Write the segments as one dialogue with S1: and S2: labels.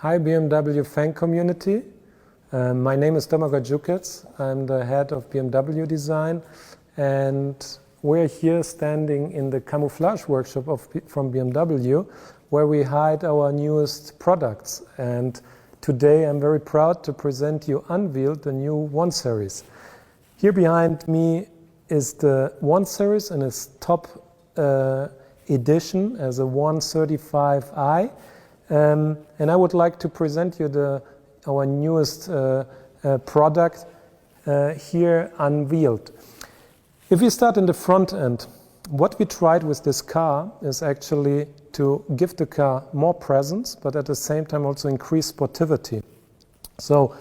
S1: Hi BMW fan community. My name is Domagoj Jukic. I'm the head of BMW design, and we're here standing in the camouflage workshop from BMW, where we hide our newest products. And today I'm very proud to present you unveiled the new 1 Series. Here behind me is the 1 Series in its top edition as a 135i. And I would like to present you our newest product here unveiled. If we start in the front end, what we tried with this car is actually to give the car more presence, but at the same time also increase sportivity. So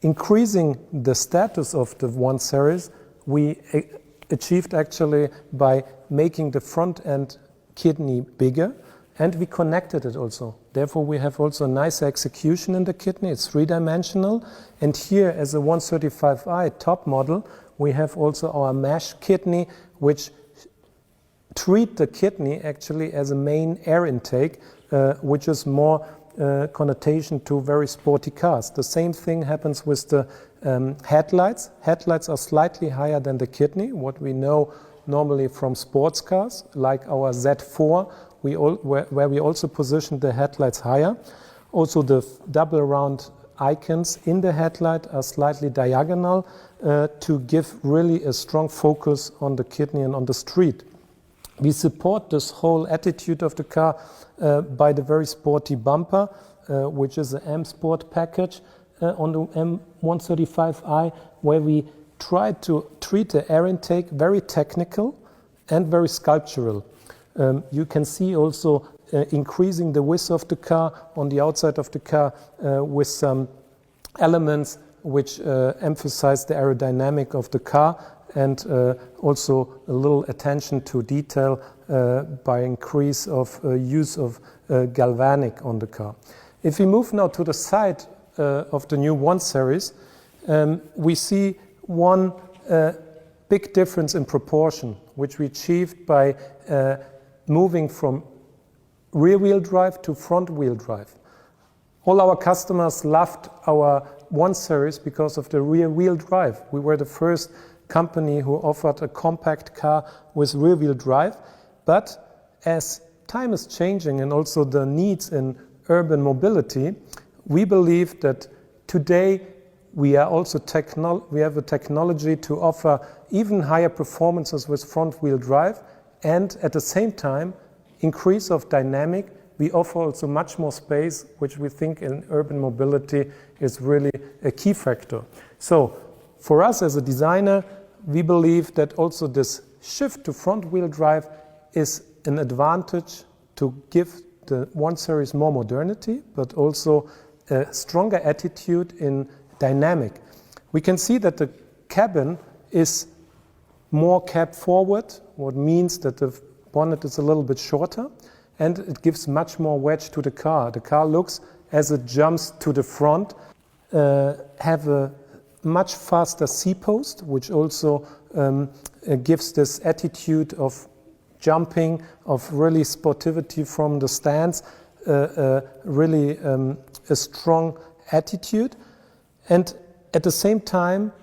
S1: increasing the status of the 1 Series, we achieved actually by making the front end kidney bigger, and we connected it also. Therefore, we have also a nice execution in the kidney. It's three-dimensional. And here, as a 135i top model, we have also our mesh kidney, which treat the kidney actually as a main air intake, which is more connotation to very sporty cars. The same thing happens with the headlights. Headlights are slightly higher than the kidney, what we know normally from sports cars, like our Z4, where we also positioned the headlights higher. Also, the double round icons in the headlight are slightly diagonal to give really a strong focus on the kidney and on the street. We support this whole attitude of the car by the very sporty bumper, which is an M Sport package on the M135i, where we try to treat the air intake very technical and very sculptural. You can see also increasing the width of the car on the outside of the car with some elements which emphasize the aerodynamic of the car, and also a little attention to detail by increase of use of galvanic on the car. If we move now to the side of the new 1 Series, we see one big difference in proportion, which we achieved by moving from rear-wheel drive to front-wheel drive. All our customers loved our 1 Series because of the rear-wheel drive. We were the first company who offered a compact car with rear-wheel drive. But as time is changing and also the needs in urban mobility, we believe that today we have a technology to offer even higher performances with front-wheel drive, and at the same time, increase of dynamic. We offer also much more space, which we think in urban mobility is really a key factor. So for us as a designer, we believe that also this shift to front-wheel drive is an advantage to give the 1 Series more modernity, but also a stronger attitude in dynamic. We can see that the cabin is more cab forward, what means that the bonnet is a little bit shorter, and it gives much more wedge to the car. The car looks, as it jumps to the front, have a much faster C-post, which also gives this attitude of jumping, of really sportivity from the stance, really a strong attitude. And at the same time,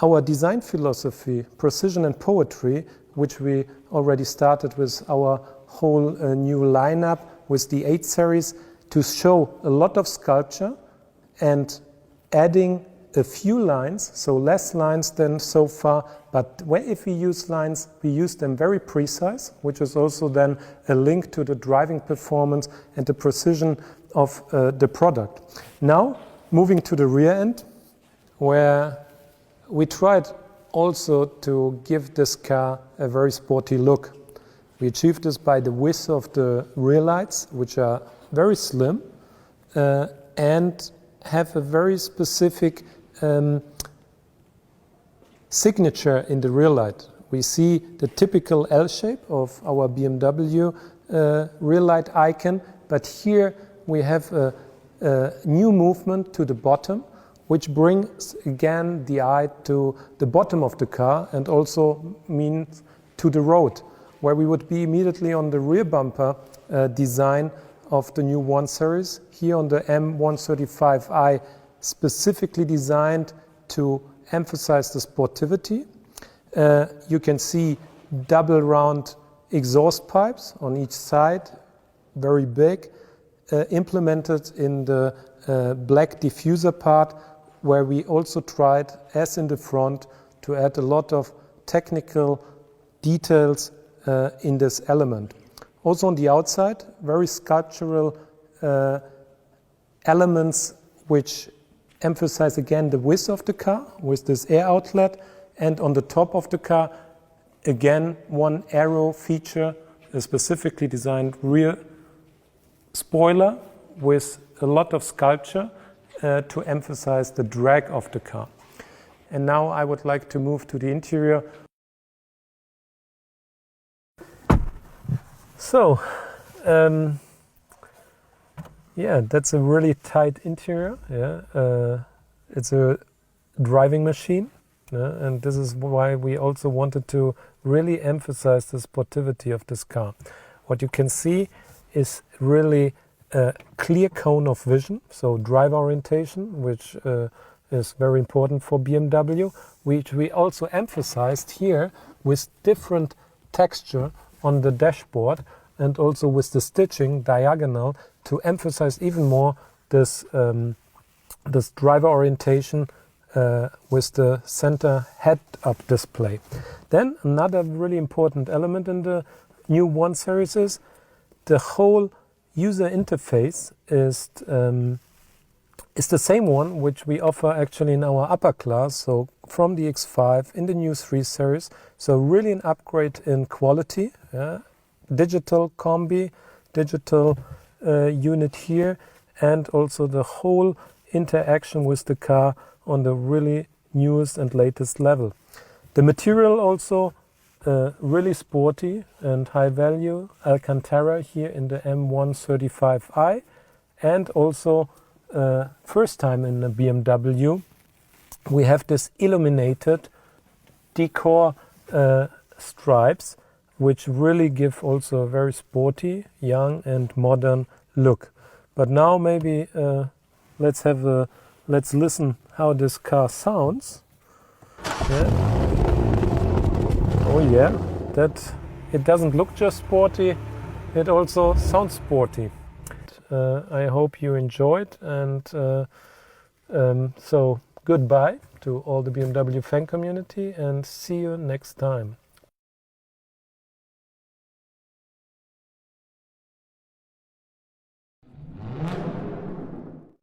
S1: our design philosophy, precision and poetry, which we already started with our whole new lineup with the 8 Series, to show a lot of sculpture and adding a few lines, so less lines than so far, but if we use lines, we use them very precise, which is also then a link to the driving performance and the precision of the product. Now, moving to the rear end, where we tried also to give this car a very sporty look. We achieved this by the width of the rear lights, which are very slim and have a very specific signature in the rear light. We see the typical L shape of our BMW rear light icon, but here we have a new movement to the bottom, which brings again the eye to the bottom of the car and also means to the road, where we would be immediately on the rear bumper design of the new 1 Series, here on the M135i, specifically designed to emphasize the sportivity. You can see double round exhaust pipes on each side, very big, implemented in the black diffuser part, where we also tried, as in the front, to add a lot of technical details in this element. Also on the outside, very sculptural elements which emphasize again the width of the car with this air outlet, and on the top of the car again one aero feature, a specifically designed rear spoiler with a lot of sculpture to emphasize the drag of the car. And now I would like to move to the interior. So yeah, that's a really tight interior. Yeah, it's a driving machine, and this is why we also wanted to really emphasize the sportivity of this car. What you can see is really a clear cone of vision, so drive orientation, which is very important for BMW, which we also emphasized here with different texture on the dashboard, and also with the stitching diagonal to emphasize even more this this driver orientation with the center head-up display. Then another really important element in the new 1 Series is the whole user interface is the same one which we offer actually in our upper class, so from the X5 in the new 3 Series. So really an upgrade in quality. Yeah? Digital combi, digital unit here, and also the whole interaction with the car on the really newest and latest level. The material also really sporty and high value Alcantara here in the M135i, and also first time in the BMW we have this illuminated decor stripes, which really give also a very sporty, young and modern look. But now maybe let's listen how this car sounds. Yeah. Oh yeah, that it doesn't look just sporty, it also sounds sporty. I hope you enjoyed, and so goodbye to all the BMW fan community, and see you next time.